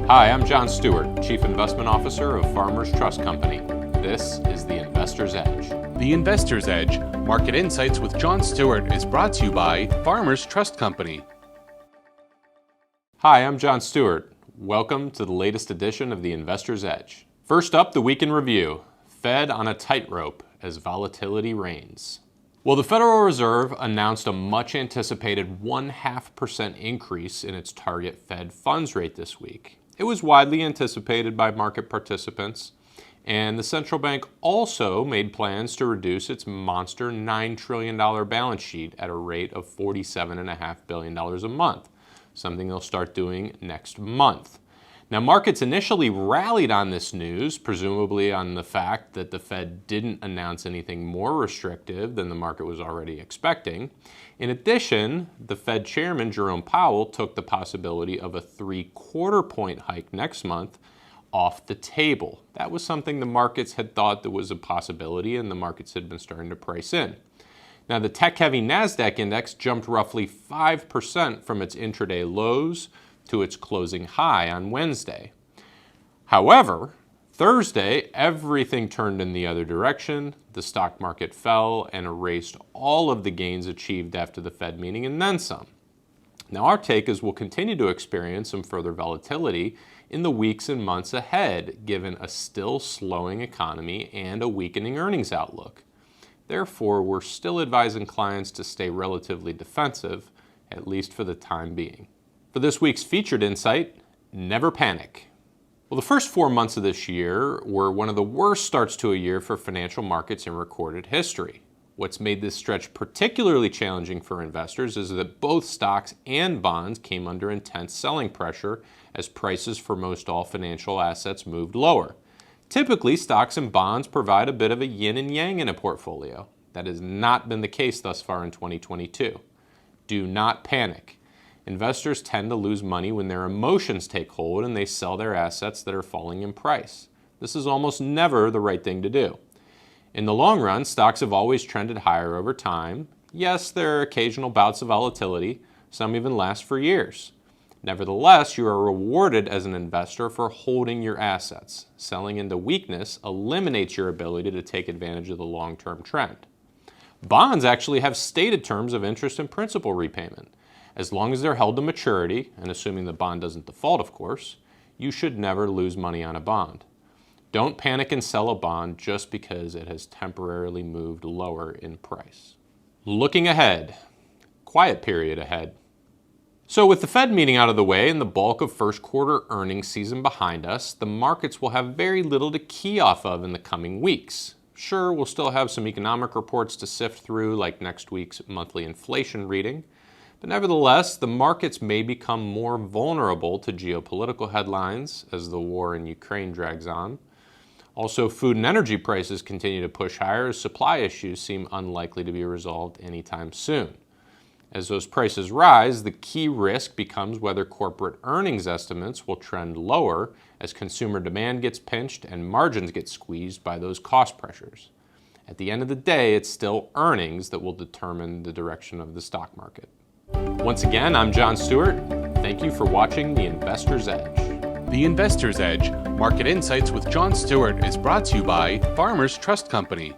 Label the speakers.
Speaker 1: Hi, I'm John Stewart, Chief Investment Officer of Farmers Trust Company. This is the Investor's Edge.
Speaker 2: The Investor's Edge, Market Insights with John Stewart, is brought to you by Farmers Trust Company.
Speaker 1: Hi, I'm John Stewart. Welcome to the latest edition of the Investor's Edge. First up, the week in review. Fed on a tightrope as volatility reigns. Well, the Federal Reserve announced a much-anticipated 0.5% increase in its target Fed funds rate this week. It was widely anticipated by market participants, and the central bank also made plans to reduce its monster $9 trillion balance sheet at a rate of $47.5 billion a month, something they'll start doing next month. Now, markets initially rallied on this news, presumably on the fact that the Fed didn't announce anything more restrictive than the market was already expecting. In addition, the Fed chairman, Jerome Powell, took the possibility of a 3/4 point hike next month off the table. That was something the markets had thought that was a possibility, and the markets had been starting to price in. Now, the tech-heavy NASDAQ index jumped roughly 5% from its intraday lows to its closing high on Wednesday. However, Thursday, everything turned in the other direction. The stock market fell and erased all of the gains achieved after the Fed meeting and then some. Now, our take is we'll continue to experience some further volatility in the weeks and months ahead, given a still slowing economy and a weakening earnings outlook. Therefore, we're still advising clients to stay relatively defensive, at least for the time being. For this week's featured insight, never panic. Well, the first 4 months of this year were one of the worst starts to a year for financial markets in recorded history. What's made this stretch particularly challenging for investors is that both stocks and bonds came under intense selling pressure as prices for most all financial assets moved lower. Typically, stocks and bonds provide a bit of a yin and yang in a portfolio. That has not been the case thus far in 2022. Do not panic. Investors tend to lose money when their emotions take hold and they sell their assets that are falling in price. This is almost never the right thing to do. In the long run, stocks have always trended higher over time. Yes, there are occasional bouts of volatility. Some even last for years. Nevertheless, you are rewarded as an investor for holding your assets. Selling into weakness eliminates your ability to take advantage of the long-term trend. Bonds actually have stated terms of interest and principal repayment. As long as they're held to maturity, and assuming the bond doesn't default, of course, you should never lose money on a bond. Don't panic and sell a bond just because it has temporarily moved lower in price. Looking ahead, quiet period ahead. So with the Fed meeting out of the way and the bulk of first quarter earnings season behind us, the markets will have very little to key off of in the coming weeks. Sure, we'll still have some economic reports to sift through, like next week's monthly inflation reading. But nevertheless, the markets may become more vulnerable to geopolitical headlines as the war in Ukraine drags on. Also, food and energy prices continue to push higher as supply issues seem unlikely to be resolved anytime soon. As those prices rise, the key risk becomes whether corporate earnings estimates will trend lower as consumer demand gets pinched and margins get squeezed by those cost pressures. At the end of the day, it's still earnings that will determine the direction of the stock market. Once again, I'm John Stewart. Thank you for watching The Investor's Edge.
Speaker 2: The Investor's Edge, Market Insights with John Stewart, is brought to you by Farmers Trust Company.